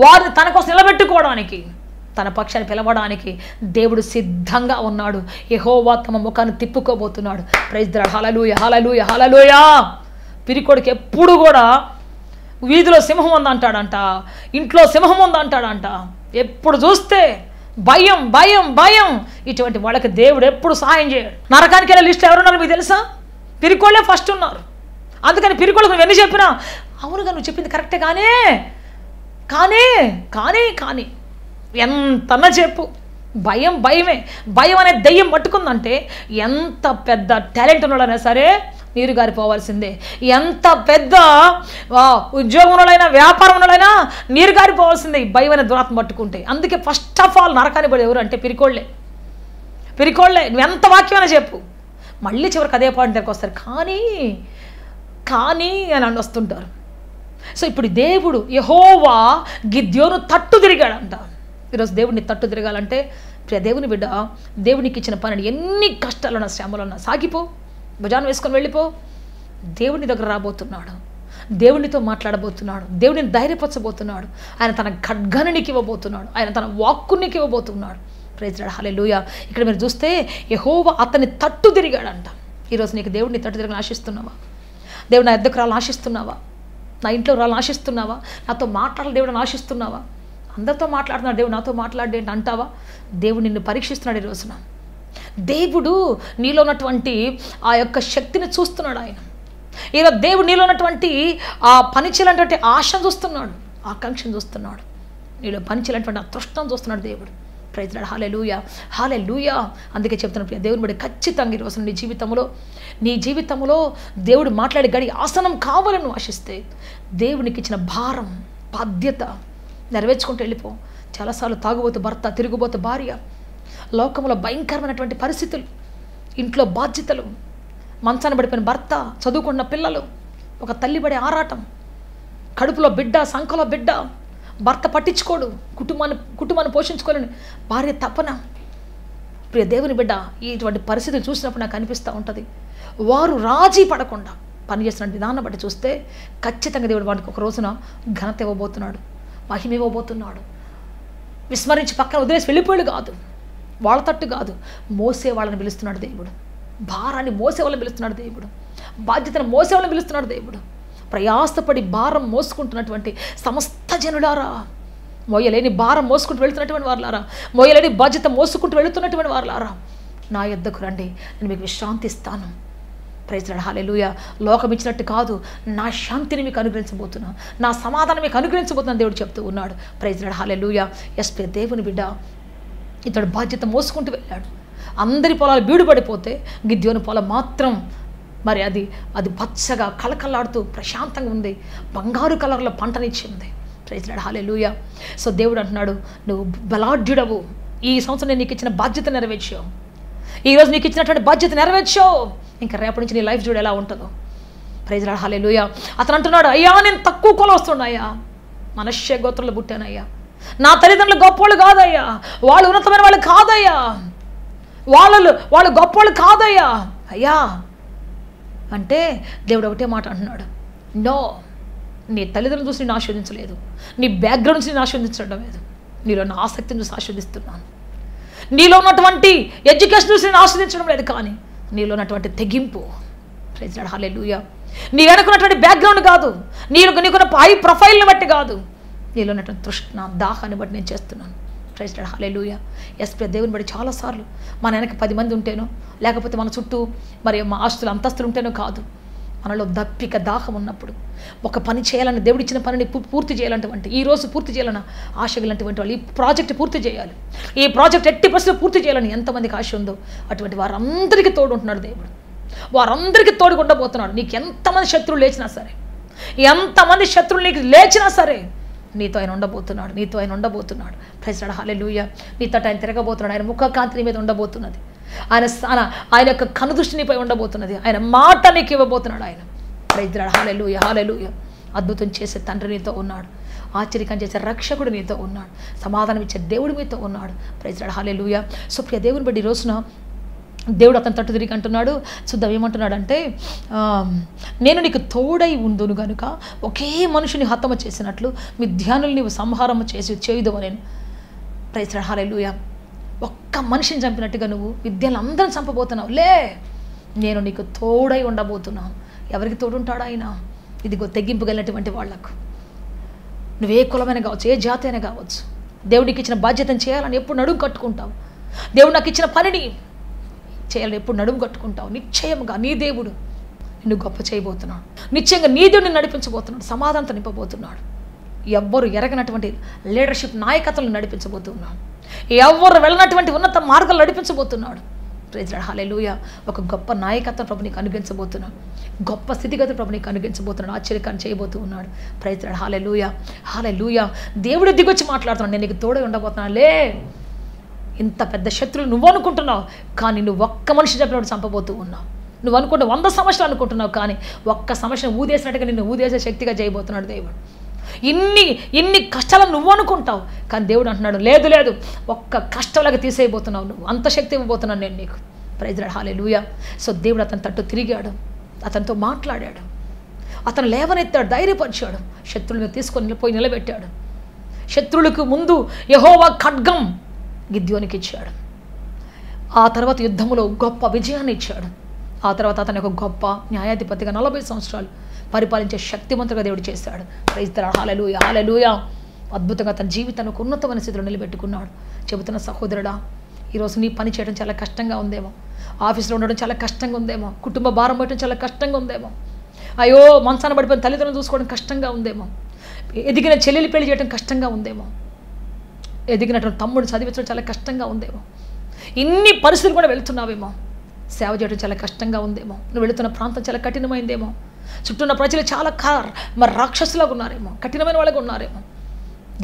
వారిని తన కోసం నిలబెట్టుకోవడానికి, తన పక్షాన్ని పిలవడానికి దేవుడు సిద్ధంగా ఉన్నాడు. యెహోవా తమ ముఖాన్ని తిప్పుకోబోతున్నాడు. Praise the Lord. Hallelujah, hallelujah, hallelujah. పిరికోడికి ఎప్పుడు కూడా వీధిలో సింహం ఉందంటాడంట, ఇంట్లో సింహం ఉందంటాడంట. ఎప్పుడు చూస్తే భయం భయం భయం. ఇటువంటి వాళ్ళకి దేవుడు ఎప్పుడు సహాయం చేయడు. నరకానికి వెళ్ళే లిస్టులో ఎవరున్నారు మీకు తెలుసా? పిరికోళ్ళే ఫస్ట్ ఉన్నారు. అందుకని పిరికోళ్ళకు నువ్వు ఎన్ని చెప్పినా అవునుగా నువ్వు చెప్పింది కరెక్టే కానీ కానీ కానీ కానీ ఎంతన్నా చెప్పు, భయం భయమే. భయం అనే దెయ్యం పట్టుకుందంటే ఎంత పెద్ద టాలెంట్ ఉన్నాడైనా సరే నీరు గారిపోవాల్సిందే. ఎంత పెద్ద ఉద్యోగం ఉన్నోడైనా, వ్యాపారం ఉన్నోడైనా నీరు గారిపోవాల్సిందే భయం అనే దురాత్మ పట్టుకుంటే. అందుకే ఫస్ట్ ఆఫ్ ఆల్ నరకాని పడి ఎవరు అంటే పిరికోళ్ళే. పిరికోళ్ళే. నువ్వు ఎంత వాక్యమైనా చెప్పు, మళ్ళీ చివరికి అదే పాయింట్ దగ్గరికి వస్తారు. కానీ కానీ అని వస్తుంటారు. సో ఇప్పుడు దేవుడు యెహోవా గిద్యోను తట్టు తిరిగాడంట. ఈరోజు దేవుడిని తట్టు తిరగాలంటే ప్రియ దేవుని బిడ్డ, దేవునికి ఇచ్చిన పనిని ఎన్ని కష్టాలున్నా శ్రమలున్నా సాగిపో, భుజాన్ని వేసుకొని వెళ్ళిపో. దేవుని దగ్గర రాబోతున్నాడు, దేవునితో మాట్లాడబోతున్నాడు, దేవుడిని ధైర్యపరచబోతున్నాడు. ఆయన తన ఖడ్గానికి ఇవ్వబోతున్నాడు, ఆయన తన వాక్కునికి ఇవ్వబోతున్నాడు. Praise the Lord. హల్లెలూయా. ఇక్కడ మీరు చూస్తే యెహోవా అతన్ని తట్టు తిరిగాడంట. ఈరోజు నీకు దేవుడిని తట్టు తిరగని ఆశిస్తున్నావా? దేవుడు నా ఎద్దకు రావాలని ఆశిస్తున్నావా? నా ఇంట్లో రావాలని ఆశిస్తున్నావా? నాతో మాట్లాడాలి దేవుడిని ఆశిస్తున్నావా? అందరితో మాట్లాడుతున్నాడు దేవుడు, నాతో మాట్లాడేంటి అంటావా? దేవుడు నిన్ను పరీక్షిస్తున్నాడు ఈ రోజున. దేవుడు నీలో ఉన్నటువంటి ఆ యొక్క శక్తిని చూస్తున్నాడు. ఆయన ఈరోజు దేవుడు నీలో ఉన్నటువంటి ఆ పనిచేయాలంటే ఆశను చూస్తున్నాడు, ఆకాంక్షను చూస్తున్నాడు, నీలో పనిచేయాలంటే ఆ తృష్ణను చూస్తున్నాడు దేవుడు. Praise the Lord. Hallelujah, hallelujah. అందుకే చెప్తున్నాను దేవుని బట్టి ఖచ్చితంగా ఈరోజు నీ జీవితంలో దేవుడు మాట్లాడే గడి ఆసనం కావాలని నువ్వు ఆశిస్తే దేవునికి ఇచ్చిన భారం, బాధ్యత నెరవేర్చుకుంటూ వెళ్ళిపో. చాలాసార్లు తాగుబోతు భర్త, తిరుగుబోతు భార్య, లోకంలో భయంకరమైనటువంటి పరిస్థితులు, ఇంట్లో బాధ్యతలు, మంచాన పడిపోయిన భర్త, చదువుకున్న పిల్లలు, ఒక తల్లి పడే ఆరాటం, కడుపులో బిడ్డ, సంఖలో బిడ్డ, భర్త పట్టించుకోడు, కుటుంబాన్ని పోషించుకోలేని భార్య తపన. ప్రియ దేవుని బిడ్డ, ఇటువంటి పరిస్థితులు చూసినప్పుడు నాకు అనిపిస్తూ ఉంటుంది, వారు రాజీ పడకుండా పనిచేస్తున్న విధానం బట్టి చూస్తే ఖచ్చితంగా దేవుడు వాడికి ఒక రోజున ఘనత ఇవ్వబోతున్నాడు, మహిమ ఇవ్వబోతున్నాడు. విస్మరించి పక్కన వదిలేసి వెళ్ళిపోయాడు కాదు, వాళ్ళ తట్టు కాదు, మోసే వాళ్ళని పిలుస్తున్నాడు దేవుడు. భారాన్ని మోసే వాళ్ళని పిలుస్తున్నాడు దేవుడు. బాధ్యతను మోసే వాళ్ళని పిలుస్తున్నాడు దేవుడు. ప్రయాసపడి భారం మోసుకుంటున్నటువంటి సమస్త జనులారా, మోయలేని భారం మోసుకుంటూ వెళుతున్నటువంటి వారులారా, మోయలేని బాధ్యత మోసుకుంటూ వెళుతున్నటువంటి వారులారా, నా యొద్దకు రండి, నేను మీకు విశ్రాంతి ఇస్తాను. Praise the Lord. హల్లెలూయా. లోకం ఇచ్చినట్టు కాదు, నా శాంతిని మీకు అనుగ్రహించబోతున్నాను, నా సమాధానం మీకు అనుగ్రహించబోతున్నాను దేవుడు చెప్తూ ఉన్నాడు. Praise the Lord. Hallelujah. Yes ప్రియ దేవుని బిడ్డ, ఇతడు బాధ్యత మోసుకుంటూ వెళ్ళాడు. అందరి పొలాలు బీడు పడిపోతే గిద్యోని పొలం మాత్రం మరి అది పచ్చగా కళకళలాడుతూ ప్రశాంతంగా ఉంది, బంగారు కలర్లో పంటనిచ్చింది. Praise the Lord. Hallelujah. So దేవుడు అంటున్నాడు, నువ్వు బలాఢ్యుడవు, ఈ సంవత్సరం నేను నీకు ఇచ్చిన బాధ్యత నెరవేర్చావు, ఈరోజు నీకు ఇచ్చినటువంటి బాధ్యత నెరవేర్చావు, ఇంకా రేపటి నుంచి నీ లైఫ్ చూడు ఎలా ఉంటుందో. Praise the Lord. హల్లెలూయా. అతను అంటున్నాడు, అయ్యా నేను తక్కువ కులం వస్తున్నాయ్యా, మనష్య గోత్రంలో పుట్టానయ్యా, నా తల్లిదండ్రులు గొప్పోళ్ళు కాదయ్యా, వాళ్ళు ఉన్నతమైన వాళ్ళు కాదయ్యా, వాళ్ళు గొప్పోళ్ళు కాదయ్యా అయ్యా అంటే దేవుడు ఒకటే మాట అంటున్నాడు, నో, నీ తల్లిదండ్రులను చూసి నేను ఆస్వాదించలేదు, నీ బ్యాక్గ్రౌండ్ నుంచి నేను ఆస్వాదించడం లేదు, నీలో నా ఆసక్తిని చూసి ఆస్వాదిస్తున్నాను, నీలో ఉన్నటువంటి ఎడ్యుకేషన్ చూసి నేను ఆస్వాదించడం లేదు, కానీ నీలో ఉన్నటువంటి తెగింపు. Praise the Lord. హల్లెలూయా. నీ వెనుకున్నటువంటి బ్యాక్గ్రౌండ్ కాదు, నీకున్న హై ప్రొఫైల్ని బట్టి కాదు, నీలో ఉన్నటువంటి తృష్ణ, దాహాన్ని బట్టి నేను చేస్తున్నాను. Praise the Lord. Hallelujah. Yes ప్రియ దేవుని బట్టి చాలాసార్లు మన వెనక 10 మంది ఉంటేనో, లేకపోతే మన చుట్టూ మరి మా ఆస్తులు అంతస్తులు ఉంటేనో కాదు, మనలో దప్పిక దాహం ఉన్నప్పుడు ఒక పని చేయాలని, దేవుడు ఇచ్చిన పనిని పూర్తి చేయాలంటే, ఈరోజు పూర్తి చేయాలని ఆశ కలిగినటువంటి వాళ్ళు ఈ ప్రాజెక్ట్ పూర్తి చేయాలి, ఈ ప్రాజెక్ట్ 80% పూర్తి చేయాలని ఎంతమందికి ఆశ ఉందో అటువంటి వారందరికీ తోడు ఉంటున్నాడు దేవుడు. వారందరికీ తోడుగా ఉండబోతున్నాడు. నీకు ఎంతమంది శత్రువులు లేచినా సరే, ఎంతమంది శత్రువులు నీకు లేచినా సరే నీతో ఆయన ఉండబోతున్నాడు, నీతో ఆయన ఉండబోతున్నాడు. ప్రైజ్ లార్డ్, హల్లెలూయా. నీతో ఆయన తిరగబోతున్నాడు. ఆయన ముఖ కాంతి నీ మీద ఉండబోతున్నది. ఆయన యొక్క కనుదృష్టి నీపై ఉండబోతున్నది. ఆయన మాట నీకు ఇవ్వబోతున్నాడు ఆయన. ప్రైజ్ లార్డ్, హల్లెలూయా, హల్లెలూయా. అద్భుతం చేసే తండ్రి నీతో ఉన్నాడు. ఆశ్చర్యకరం చేసే రక్షకుడు నీతో ఉన్నాడు. సమాధానం ఇచ్చే దేవుడు మీతో ఉన్నాడు. Praise Lord, hallelujah. సో ప్రియ దేవుని బట్టి ఈ రోజున దేవుడు అతను తట్టు తిరిగి అంటున్నాడు. చూద్దాం ఏమంటున్నాడు అంటే, నేను నీకు తోడై ఉందును గనుక ఒకే మనుషుని హతము చేసినట్లు మీ ధ్యానులు నీవు సంహారము చేయుదువు నేను. ప్రైజ్ లార్డ్, హల్లెలూయా. ఒక్క మనిషిని చంపినట్టుగా నువ్వు విద్యలందరిని చంపబోతున్నావు. లే, నేను నీకు తోడై ఉండబోతున్నాను. ఎవరికి తోడుంటాడు ఆయన? ఇదిగో తెగింపుగలిగినటువంటి వాళ్లకు. నువ్వే కులమైన కావచ్చు, ఏ జాతి అయినా కావచ్చు, దేవుడికి ఇచ్చిన బాధ్యతను చేయాలని ఎప్పుడు నడుము కట్టుకుంటావు. దేవుడు నాకు ఇచ్చిన పనిని చేయాలని ఎప్పుడు నడుము కట్టుకుంటావు. నిశ్చయముగా నీ దేవుడు నిన్ను గొప్ప చేయబోతున్నాడు. నిశ్చయంగా నీ దేవుడిని నడిపించబోతున్నాడు. సమాధానంతో నింపబోతున్నాడు. ఎవ్వరు ఎరగనటువంటి లీడర్షిప్ నాయకత్వం నడిపించబోతున్నాడు. ఎవ్వరు వెళ్ళినటువంటి ఉన్నత మార్గాలు నడిపించబోతున్నాడు. ప్రైజ్ లార్డ్, హల్లెలూయా. ఒక గొప్ప నాయకత్వం ప్రభు నీకు అనుగ్రహించబోతున్నాడు. గొప్ప స్థితిగతులు ప్రభు నీకు అనుగ్రహించబోతున్నాడు. ఆశ్చర్యకాన్ని చేయబోతూ ఉన్నాడు. ప్రైజ్ లార్డ్, హల్లెలూయా, హల్లెలూయా. దేవుడు దిగొచ్చి మాట్లాడుతున్నాడు. నేను నీకు తోడే ఉండబోతున్నాను. లే, ఇంత పెద్ద శత్రువులు నువ్వు అనుకుంటున్నావు, కానీ నువ్వు ఒక్క మనిషి చెప్పినప్పుడు చంపబోతూ ఉన్నావు. నువ్వు అనుకుంటే 100 సమస్యలు అనుకుంటున్నావు, కానీ ఒక్క సమస్యను ఊదేసినట్టుగా నిన్ను ఊదేసే శక్తిగా చేయబోతున్నాడు దేవుడు. ఇన్ని కష్టాలను నువ్వు అనుకుంటావు, కానీ దేవుడు అంటున్నాడు, లేదు లేదు, ఒక్క కష్టంలాగా తీసేయబోతున్నావు నువ్వు. అంత శక్తి ఇవ్వబోతున్నాను నేను నీకు. Praise Lord, hallelujah. సో దేవుడు అతని తట్టు తిరిగాడు, అతనితో మాట్లాడాడు, అతను లేవనెత్తాడు, ధైర్యపరిచాడు, శత్రువులను తీసుకొని పోయి నిలబెట్టాడు. శత్రువులకు ముందు యెహోవా ఖడ్గం గిద్యోనికి ఇచ్చాడు. ఆ తర్వాత యుద్ధంలో గొప్ప విజయాన్ని ఇచ్చాడు. ఆ తర్వాత అతని ఒక గొప్ప న్యాయాధిపతిగా 40 సంవత్సరాలు పరిపాలించే శక్తివంతుగా దేవుడు చేశాడు. ప్రైజ్ లార్డ్, హల్లెలూయా, హల్లెలూయా. అద్భుతంగా తన జీవితాన్ని ఒక ఉన్నతమైన స్థితిలో నిలబెట్టుకున్నాడు. చెబుతున్న సహోదరుడా, ఈరోజు నీ పని చేయడం చాలా కష్టంగా ఉందేమో, ఆఫీస్లో ఉండడం చాలా కష్టంగా ఉందేమో, కుటుంబ భారం పట్టడం చాలా కష్టంగా ఉందేమో, అయ్యో మంచాన పడిపోయిన తల్లిదండ్రులను చూసుకోవడం కష్టంగా ఉందేమో, ఎదిగిన చెల్లెలు పెళ్లి చేయడం కష్టంగా ఉందేమో, ఎదిగినటువంటి తమ్ముడు చదివించడం చాలా కష్టంగా ఉందేమో, ఇన్ని పరిస్థితులు కూడా వెళుతున్నావేమో, సేవ చేయడం చాలా కష్టంగా ఉందేమో, నువ్వు వెళుతున్న ప్రాంతం చాలా కఠినమైందేమో, చుట్టూ ఉన్న ప్రజలు చాలా మరి రాక్షసులాగా ఉన్నారేమో, కఠినమైన వాళ్ళగా ఉన్నారేమో.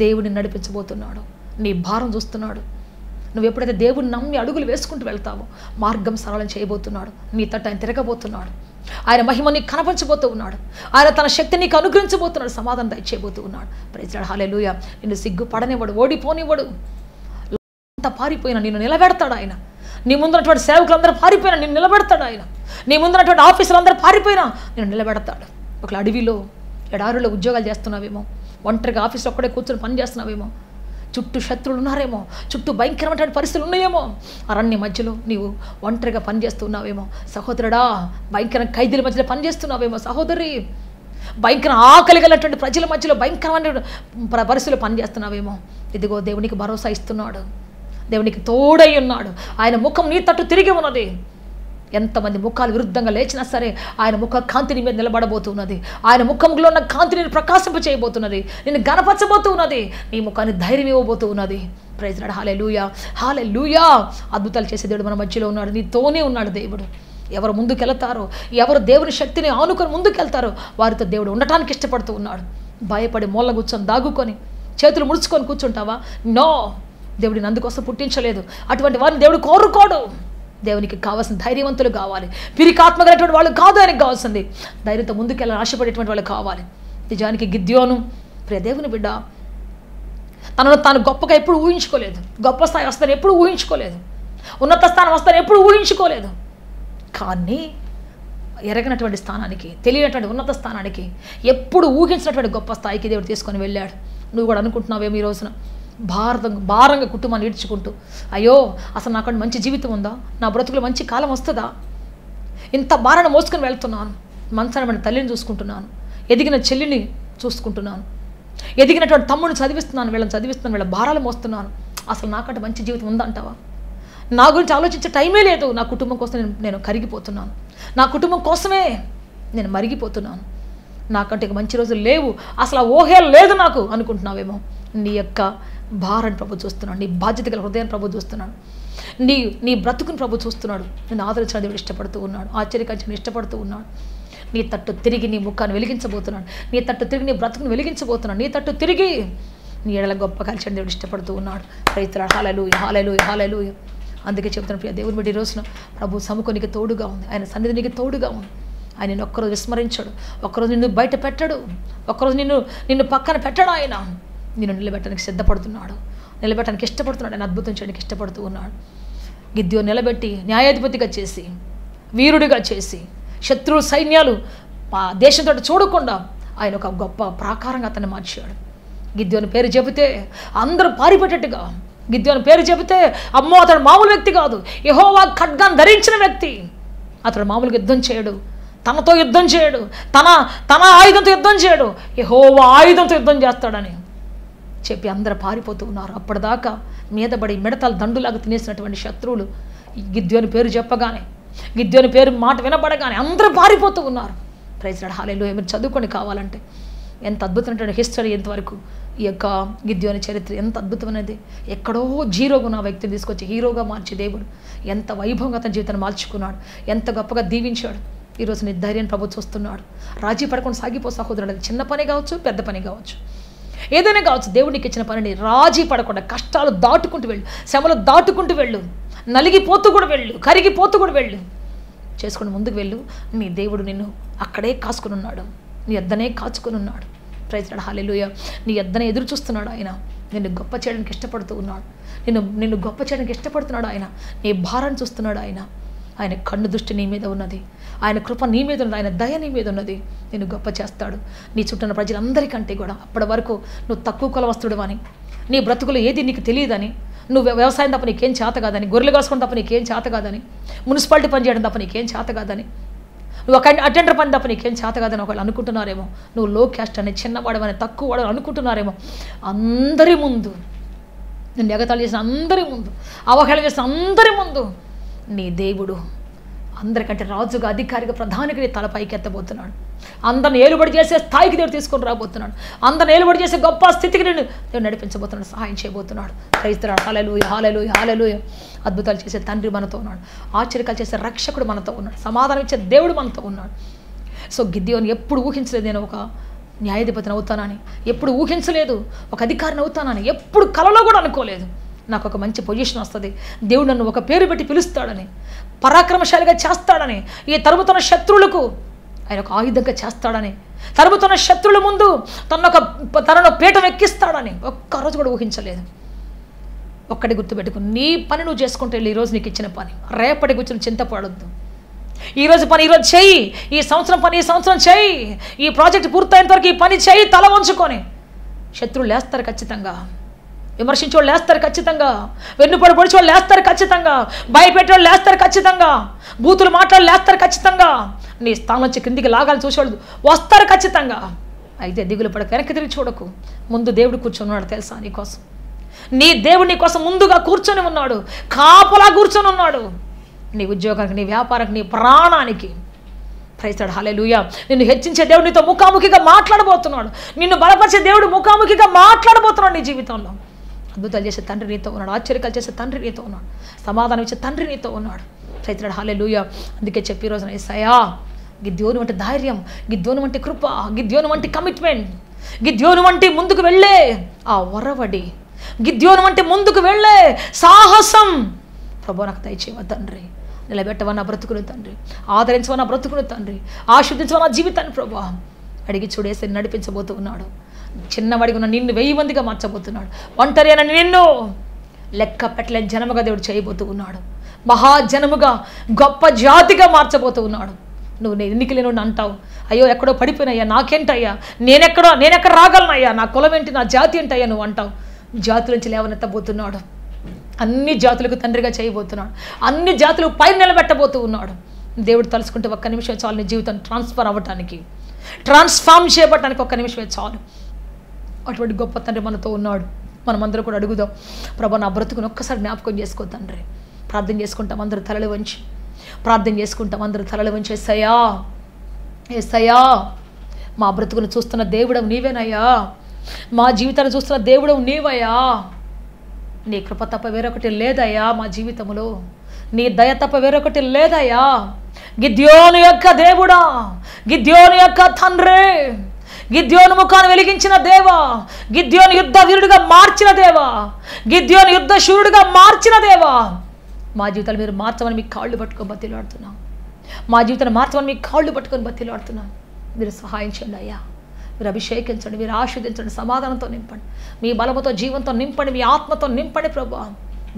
దేవుడిని నడిపించబోతున్నాడు. నీ భారం చూస్తున్నాడు. నువ్వు ఎప్పుడైతే దేవుడిని నమ్మి అడుగులు వేసుకుంటూ వెళ్తావో మార్గం సరళం చేయబోతున్నాడు. నీ తట్టు ఆయన తిరగబోతున్నాడు. ఆయన మహిమ నీకు కనపరచబోతూ ఉన్నాడు. ఆయన తన శక్తిని నీకు అనుగ్రహించబోతున్నాడు. సమాధానం దయచేయబోతూ ఉన్నాడు. ప్రైజ్ లార్డ్, హల్లెలూయా. నిన్ను సిగ్గుపడనివ్వడు, ఓడిపోనివ్వడు. అంతా పారిపోయినా నిన్ను నిలబెడతాడు ఆయన. నీ ముందున్నటువంటి సేవకులందరూ పారిపోయినా నిన్ను నిలబెడతాడు ఆయన. నీ ముందున్నటువంటి ఆఫీసులందరూ పారిపోయినా నిన్ను నిలబెడతాడు. ఒక అడవిలో ఎడారులో ఉద్యోగాలు చేస్తున్నావేమో, ఒంటరిగా ఆఫీస్లో ఒక్కడే కూర్చొని పని చేస్తున్నావేమో, చుట్టూ శత్రువులు ఉన్నారేమో, చుట్టూ భయంకరమైనటువంటి పరిస్థితులు ఉన్నాయేమో, అరణ్య మధ్యలో నీవు ఒంటరిగా పనిచేస్తున్నావేమో సహోదరుడా, భయంకర ఖైదీల మధ్యలో పనిచేస్తున్నావేమో సహోదరి, భయంకర ఆకలి కలిగినటువంటి ప్రజల మధ్యలో భయంకరమైన పరిస్థితులు పనిచేస్తున్నావేమో, ఇదిగో దేవునికి భరోసా ఇస్తున్నాడు. దేవునికి తోడై ఉన్నాడు. ఆయన ముఖం నీ తట్టు తిరిగి ఉన్నది. ఎంతమంది ముఖాలు విరుద్ధంగా లేచినా సరే ఆయన ముఖ కాంతిని మీద నిలబడబోతున్నది. ఆయన ముఖంలో ఉన్న కాంతిని ప్రకాశింప చేయబోతున్నది. నిన్ను గణపరచబోతూ ఉన్నది. నీ ముఖాన్ని ధైర్యం ఇవ్వబోతూ ఉన్నది. ప్రైజ్ లార్డ్, హల్లెలూయా, హల్లెలూయా. అద్భుతాలు చేసే దేవుడు మన మధ్యలో ఉన్నాడు. నీతోనే ఉన్నాడు దేవుడు. ఎవరు ముందుకెళ్తారో, ఎవరు దేవుని శక్తిని ఆనుకొని ముందుకెళ్తారో వారితో దేవుడు ఉండటానికి ఇష్టపడుతూ ఉన్నాడు. భయపడి మూల కూర్చొని దాగుకొని చేతులు ముడుచుకొని కూర్చుంటావా? నో, దేవుడిని అందుకోసం పుట్టించలేదు. అటువంటి వారిని దేవుడు కోరుకోడు. దేవునికి కావాల్సిన ధైర్యవంతులు కావాలి. పిరికాత్మకమైనటువంటి వాళ్ళు కాదు ఆయనకు కావాల్సింది. ధైర్యంతో ముందుకెళ్ళాలని ఆశపడేటువంటి వాళ్ళు కావాలి. నిజానికి గిద్యోను ప్రియ దేవుని బిడ్డ తనను తాను గొప్పగా ఎప్పుడు ఊహించుకోలేదు. గొప్ప స్థాయి వస్తాను ఎప్పుడు ఊహించుకోలేదు. ఉన్నత స్థానం వస్తాను ఎప్పుడు ఊహించుకోలేదు. కానీ ఎరగనటువంటి స్థానానికి, తెలియనటువంటి ఉన్నత స్థానానికి, ఎప్పుడు ఊహించినటువంటి గొప్ప స్థాయికి దేవుడు తీసుకొని వెళ్ళాడు. నువ్వు కూడా అనుకుంటున్నావేమో ఈ రోజున భారంగా కుటుంబాన్ని ఈడ్చుకుంటూ, అయ్యో అసలు నాకు మంచి జీవితం ఉందా, నా బ్రతుకులో మంచి కాలం వస్తుందా, ఇంత భారాన్ని మోసుకొని వెళ్తున్నాను, మనసాన తల్లిని చూసుకుంటున్నాను, ఎదిగిన చెల్లిని చూసుకుంటున్నాను, ఎదిగినటువంటి తమ్ముడిని చదివిస్తున్నాను, వీళ్ళని చదివిస్తున్నాను, వీళ్ళ భారాలు మోస్తున్నాను, అసలు నాకంటే మంచి జీవితం ఉందంటావా? నా గురించి ఆలోచించే టైమే లేదు. నా కుటుంబం కోసం నేను కరిగిపోతున్నాను, నా కుటుంబం కోసమే నేను మరిగిపోతున్నాను, నాకంటే మంచి రోజులు లేవు, అసలు ఆ ఊహే లేదు నాకు అనుకుంటున్నావేమో. నీ యొక్క భారాన్ని ప్రభు చూస్తున్నాడు. నీ బాధ్యత గల హృదయాన్ని ప్రభు చూస్తున్నాడు. నీ బ్రతుకుని ప్రభు చూస్తున్నాడు. నేను ఆదరించిన దేవుడు ఇష్టపడుతూ ఉన్నాడు. ఆశ్చర్యకరమైన ఇష్టపడుతూ ఉన్నాడు. నీ తట్టు తిరిగి నీ ముఖాన్ని వెలిగించబోతున్నాడు. నీ తట్టు తిరిగి నీ బ్రతుకుని వెలిగించబోతున్నాడు. నీ తట్టు తిరిగి నీ ఎడల గొప్ప కలిసి దేవుడు ఇష్టపడుతూ ఉన్నాడు. రైతులు హల్లెలూయా హల్లెలూయా హల్లెలూయా. అందుకే చెప్తున్నాను ప్రియ దేవుని బట్టి ఈ రోజున ప్రభు సముఖం నీకు తోడుగా ఉంది. ఆయన సన్నిధి నీకు తోడుగా ఉంది. ఆయన నిన్ను ఒక్కరోజు విస్మరించాడు, ఒక్కరోజు నిన్ను బయట పెట్టాడు, ఒక్కరోజు నిన్ను పక్కన పెట్టాడు. ఆయన నిన్ను నిలబెట్టడానికి సిద్ధపడుతున్నాడు, నిలబెట్టడానికి ఇష్టపడుతున్నాడు. ఆయన అద్భుతం చేయడానికి ఇష్టపడుతూ ఉన్నాడు. గిద్యోను నిలబెట్టి న్యాయాధిపతిగా చేసి, వీరుడిగా చేసి, శత్రు సైన్యాలు దేశంతో చూడకుండా ఆయన ఒక గొప్ప ప్రాకారంగా అతన్ని మార్చాడు. గిద్యోను పేరు చెబితే అందరూ పారిపెట్టేట్టుగా, గిద్యోను పేరు చెబితే అమ్మో అతడు మామూలు వ్యక్తి కాదు, యెహోవా ఖడ్గాన్ని ధరించిన వ్యక్తి. అతడు మామూలుగా యుద్ధం చేయడు, తనతో యుద్ధం చేయడు, తన ఆయుధంతో యుద్ధం చేయడు, యెహోవా ఆయుధంతో యుద్ధం చేస్తాడని చెప్పి అందరూ పారిపోతూ ఉన్నారు. అప్పటిదాకా మీదబడి మిడతల దండులాగా తినేసినటువంటి శత్రువులు గిద్యోని పేరు చెప్పగానే, గిద్యోని పేరు మాట వినబడగానే అందరూ పారిపోతూ ఉన్నారు. ప్రైజ్ లార్డ్ హల్లెలూయా. మీరు చదువుకొని కావాలంటే ఎంత అద్భుతమైనటువంటి హిస్టరీ, ఎంతవరకు ఈ యొక్క గిద్యోని చరిత్ర ఎంత అద్భుతమైనది. ఎక్కడో జీరోగా ఉన్న వ్యక్తిని తీసుకొచ్చి హీరోగా మార్చి దేవుడు ఎంత వైభవంగా తన జీవితాన్ని మార్చుకున్నాడు, ఎంత గొప్పగా దీవించాడు. ఈరోజు నీ ధైర్యాన్ని ప్రభు చూస్తున్నాడు. రాజీ పడకుండా సాగిపో సహోదరుడు. అది చిన్న పని కావచ్చు, పెద్ద పని కావచ్చు, ఏదైనా కావచ్చు. దేవుడికి ఇచ్చిన పనిని రాజీ పడకుండా కష్టాలు దాటుకుంటూ వెళ్ళు, శ్రమలు దాటుకుంటూ వెళ్ళు, నలిగిపోతూ కూడా వెళ్ళు, కరిగిపోతూ కూడా వెళ్ళు, చేసుకుని ముందుకు వెళ్ళు. నీ దేవుడు నిన్ను అక్కడే కాసుకుని ఉన్నాడు, నీ యొద్దనే కాచుకుని ఉన్నాడు. Praise Lord hallelujah. నీ యొద్దనే ఎదురు చూస్తున్నాడు ఆయన. నిన్ను గొప్ప చేయడానికి ఇష్టపడుతూ ఉన్నాడు. నిన్ను గొప్ప చేయడానికి ఇష్టపడుతున్నాడు ఆయన. నీ భారాన్ని చూస్తున్నాడు ఆయన. ఆయన కన్ను దృష్టి నీ మీద ఉన్నది, ఆయన కృప నీ మీద ఉన్నది, ఆయన దయ నీ మీద ఉన్నది. నిన్ను గొప్ప చేస్తాడు. నీ చుట్టూన్న ప్రజలందరికంటే కూడా అప్పటి వరకు నువ్వు తక్కువ కులవస్తుడు అని, నీ బ్రతుకులు ఏది నీకు తెలియదని, నువ్వు వ్యవసాయం తప్ప నీకేం చేత కాదని, గొర్రెలు కాసుకోవడం తప్ప నీకేం చేత కాదని, మున్సిపాలిటీ పని చేయడం తప్ప నీకేం చేత కాదని, నువ్వు అటెండర్ పని తప్ప నీకేం చేత కాదని ఒకళ్ళు అనుకుంటున్నారేమో. నువ్వు లో క్యాస్ట్ అని, చిన్నవాడవని, తక్కువ వాడని అనుకుంటున్నారేమో. అందరి ముందు నిన్ను ఎగతాళి చేసిన అందరి ముందు, అవహేళన చేసిన అందరి ముందు నీ దేవుడు అందరికంటే రాజుగా, అధికారిగా, ప్రధానిగా నీ తల పైకి ఎత్తబోతున్నాడు. అందరిని ఏలుబడి చేసే స్థాయికి దేవుడు తీసుకొని రాబోతున్నాడు. అందరిని ఏలుబడి చేసే గొప్ప స్థితికి నేను దేవుడు నడిపించబోతున్నాడు, సహాయం చేయబోతున్నాడు. క్రైస్తవుడు హల్లెలూయా హల్లెలూయా హల్లెలూయా. అద్భుతాలు చేసే తండ్రి మనతో ఉన్నాడు, ఆశ్చర్యాలు చేసే రక్షకుడు మనతో ఉన్నాడు, సమాధానం ఇచ్చే దేవుడు మనతో ఉన్నాడు. సో గిద్యోను ఎప్పుడు ఊహించలేదు నేను ఒక న్యాయాధిపతిని అవుతానని, ఎప్పుడు ఊహించలేదు ఒక అధికారిని అవుతానని, ఎప్పుడు కలలో కూడా అనుకోలేదు నాకు ఒక మంచి పొజిషన్ వస్తుంది, దేవుడు నన్ను ఒక పేరు పెట్టి పిలుస్తాడని, పరాక్రమశాలిగా చేస్తాడని, ఈ తరుముతున్న శత్రువులకు ఆయన ఒక ఆయుధంగా చేస్తాడని, తరుముతున్న శత్రువుల ముందు తనను పీఠం ఎక్కిస్తాడని ఒక్కరోజు కూడా ఊహించలేదు. ఒక్కటి గుర్తుపెట్టుకుని నీ పని నువ్వు చేసుకుంటే ఈరోజు నీకు ఇచ్చిన పని, రేపటి కూర్చొని చింతపడొద్దు. ఈరోజు పని ఈరోజు చెయ్యి, ఈ సంవత్సరం పని ఈ సంవత్సరం చెయ్యి, ఈ ప్రాజెక్ట్ పూర్తయినంత వరకు ఈ పని చెయ్యి. తల వంచుకొని శత్రువులు లేస్తారు ఖచ్చితంగా, విమర్శించేవాళ్ళు లేస్తారు ఖచ్చితంగా, వెన్నుపడి పొడిచేవాళ్ళు లేస్తారు ఖచ్చితంగా, భయపెట్టేవాళ్ళు లేస్తారు ఖచ్చితంగా, బూతులు మాట్లాడి లేస్తారు ఖచ్చితంగా, నీ స్థానం నుంచి క్రిందికి లాగాలి చూసేవాళ్ళు వస్తారు ఖచ్చితంగా. అయితే దిగులు పడక, వెనక్కి తిరిగి చూడకు. ముందు దేవుడు కూర్చొని తెలుసా నీకోసం. నీ దేవుడు నీ కోసం ముందుగా కూర్చొని ఉన్నాడు, కాపలా కూర్చొని ఉన్నాడు. నీ ఉద్యోగానికి, నీ వ్యాపారానికి, నీ ప్రాణానికి. ప్రైజ్ లార్డ్ హల్లెలూయా. నిన్ను హెచ్చించే దేవుడు నీతో ముఖాముఖిగా మాట్లాడబోతున్నాడు, నిన్ను బలపరిచే దేవుడు ముఖాముఖిగా మాట్లాడబోతున్నాడు. నీ జీవితంలో అద్భుతాలు చేసే తండ్రి నీతో ఉన్నాడు, ఆశ్చర్యాలు చేసే తండ్రి నీతో ఉన్నాడు, సమాధానం ఇచ్చే తండ్రి నీతో ఉన్నాడు. ప్రైజ్ లార్డ్ హల్లెలూయా. అందుకే చెప్పి రోజున యేసయ్యా, గిద్యోను వంటి ధైర్యం, గిద్యోను వంటి కృప, గిద్యోను వంటి కమిట్మెంట్, గిద్యోను వంటి ముందుకు వెళ్ళే ఆ వరవడి, గిద్యోను వంటి ముందుకు వెళ్ళే సాహసం ప్రభు నాకు దయచేవ తండ్రి. నిలబెట్టవన్న బ్రతుకును తండ్రి, ఆదరించవన్న బ్రతుకును తండ్రి, ఆశీర్వదించవన్న జీవితాన్ని ప్రభు అడిగి చూడేసి నడిపించబోతూ ఉన్నాడు. చిన్నవాడిగా ఉన్న నిన్ను 1000 మందిగా మార్చబోతున్నాడు. ఒంటరి అయిన నిన్ను లెక్క పెట్టలేని జనముగా దేవుడు చేయబోతూ ఉన్నాడు. మహాజనముగా, గొప్ప జాతిగా మార్చబోతూ ఉన్నాడు. నువ్వు ఎన్నికలేను అంటావు, అయ్యో ఎక్కడో పడిపోయినయ్యా, నాకేంటయ్యా, నేనెక్కడ రాగలనయ్యా, నా కులం ఏంటి, నా జాతి ఏంటయ్యా నువ్వు అంటావు. జాతుల నుంచి లేవనెత్తబోతున్నాడు, అన్ని జాతులకు తండ్రిగా చేయబోతున్నాడు, అన్ని జాతులకు పైన నిలబెట్టబోతూ ఉన్నాడు. దేవుడు తలుసుకుంటే ఒక్క నిమిషం చాలు నీ జీవితం ట్రాన్స్ఫర్ అవ్వటానికి, ట్రాన్స్ఫార్మ్ చేయబడటానికి ఒక్క నిమిషమే చాలు. అటువంటి గొప్ప తండ్రి మనతో ఉన్నాడు. మనమందరూ కూడా అడుగుదాం, ప్రభు నా బ్రతుకుని ఒక్కసారి జ్ఞాపకం చేసుకో తండ్రి. ప్రార్థన చేసుకుంటాం అందరూ తలలు వంచి, ప్రార్థన చేసుకుంటాం అందరూ తలలు వంచి. యేసయ్యా, యేసయ్యా, మా బ్రతుకును చూస్తున్న దేవుడవు నీవేనయ్యా, మా జీవితాన్ని చూస్తున్న దేవుడవు నీవయ్యా. నీ కృప తప్ప వేరొకటి లేదయ్యా మా జీవితంలో, నీ దయ తప్ప వేరొకటి లేదయ్యా. గిద్యోను యొక్క దేవుడా, గిద్యోను యొక్క తండ్రి, గిద్యోను ముఖాన్ని వెలిగించిన దేవా, గిద్యోను యుద్ధ వీరుడిగా మార్చిన దేవా, గిద్యోను యుద్ధ శూరుడిగా మార్చిన దేవా, మా జీవితాలు మీరు మార్చమని మీ కాళ్ళు పట్టుకొని బతిలాడుతున్నాం. మా జీవితాన్ని మార్చమని మీ కాళ్ళు పట్టుకొని బతిలాడుతున్నాం. మీరు సహాయం చేయండి అయ్యా. మీరు అభిషేకించండి, మీరు ఆశీర్వదించండి, సమాధానంతో నింపండి, మీ బలముతో జీవంతో నింపండి, మీ ఆత్మతో నింపండి ప్రభువా,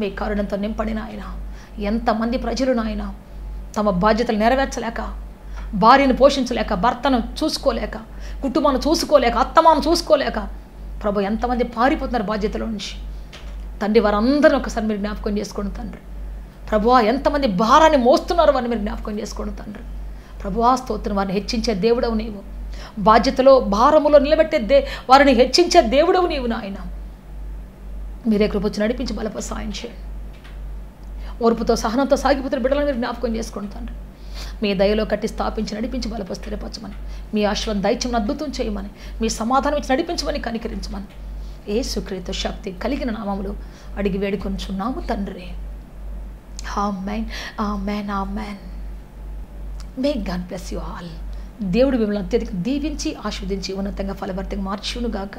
మీ కరుణంతో నింపండి నాయన. ఎంతమంది ప్రజలు నాయన తమ బాధ్యతలు నెరవేర్చలేక, భార్యను పోషించలేక, భర్తను చూసుకోలేక, కుటుంబాన్ని చూసుకోలేక, అత్తమాను చూసుకోలేక ప్రభు ఎంతమంది పారిపోతున్నారు బాధ్యతల నుంచి. తండ్రి వారందరిని ఒకసారి మీరు జ్ఞాపకం చేసుకోండి తండ్రి. ప్రభువా ఎంతమంది భారాన్ని మోస్తున్నారు వారిని మీరు జ్ఞాపకం చేసుకోండి తండ్రి. ప్రభువా స్తోత్రం. వారిని హెచ్చించే దేవుడవు నీవు, బాధ్యతలో భారములో నిలబెట్టే వారిని హెచ్చించే దేవుడవు నీవు నాయన. మీరే కృపొచ్చి నడిపించి బలప సాయం చేయండి. ఓర్పుతో సహనంతో సాగిపోతున్న బిడ్డలను మీరు జ్ఞాపకం చేసుకోండి తండ్రి. మీ దయలో కట్టి స్థాపించి నడిపించి బలప స్థిరపరచమని, మీ ఆశ్రవం దైత్యం అద్భుతం చేయమని, మీ సమాధానం ఇచ్చి నడిపించమని, కనికరించమని యేసుక్రీస్తు శక్తి కలిగిన నామములో అడిగి వేడుకొనుచున్నాము తండ్రి. Amen, amen, amen. May God bless you all. దేవుడు మిమ్మల్ని అత్యధిక దీవించి ఆశీర్వదించి ఉన్నతంగా ఫలభరితంగా మార్చునుగాక,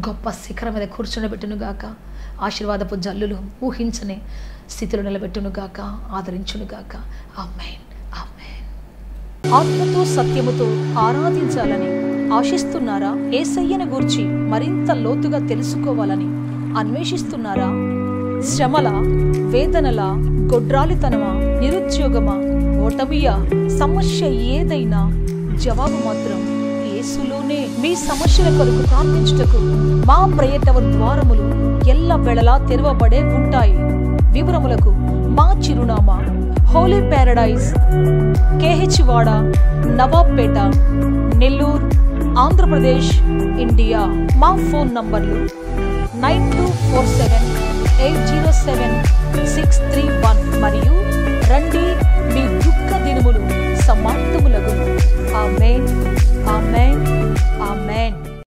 గొప్ప శిఖరం మీద కూర్చుండబెట్టునుగాక, ఆశీర్వాదపు జల్లులు ఊహించని స్థితిలో నిలబెట్టునుగాక, ఆదరించునుగాక. ఆమేన్, ఆమేన్. ఆత్మతో సత్యముతో ఆరాధించాలని ఆశిస్తున్నారా? యేసయ్యను గూర్చి మరింత లోతుగా తెలుసుకోవాలని అన్వేషిస్తున్నారా? శ్రమల, వేదనల, గొడ్రాలితనమా, నిరుద్యోగమా, ఓటమియా, సమస్య ఏదైనా జవాబు మాత్రం యేసులోనే. మీ సమస్యల కొరకు ప్రార్థించుటకు మా ప్రేయర్ ద్వారములు ఎల్ల వేళలా తెరవబడే ఉంటాయి. వివరములకు మా చిరునామా హోలీ ప్యారడైజ్, KH వాడ, నవాబ్పేట, నెల్లూరు, ఆంధ్రప్రదేశ్, ఇండియా. మా ఫోన్ నంబర్లు 9247807631 మరియు రండి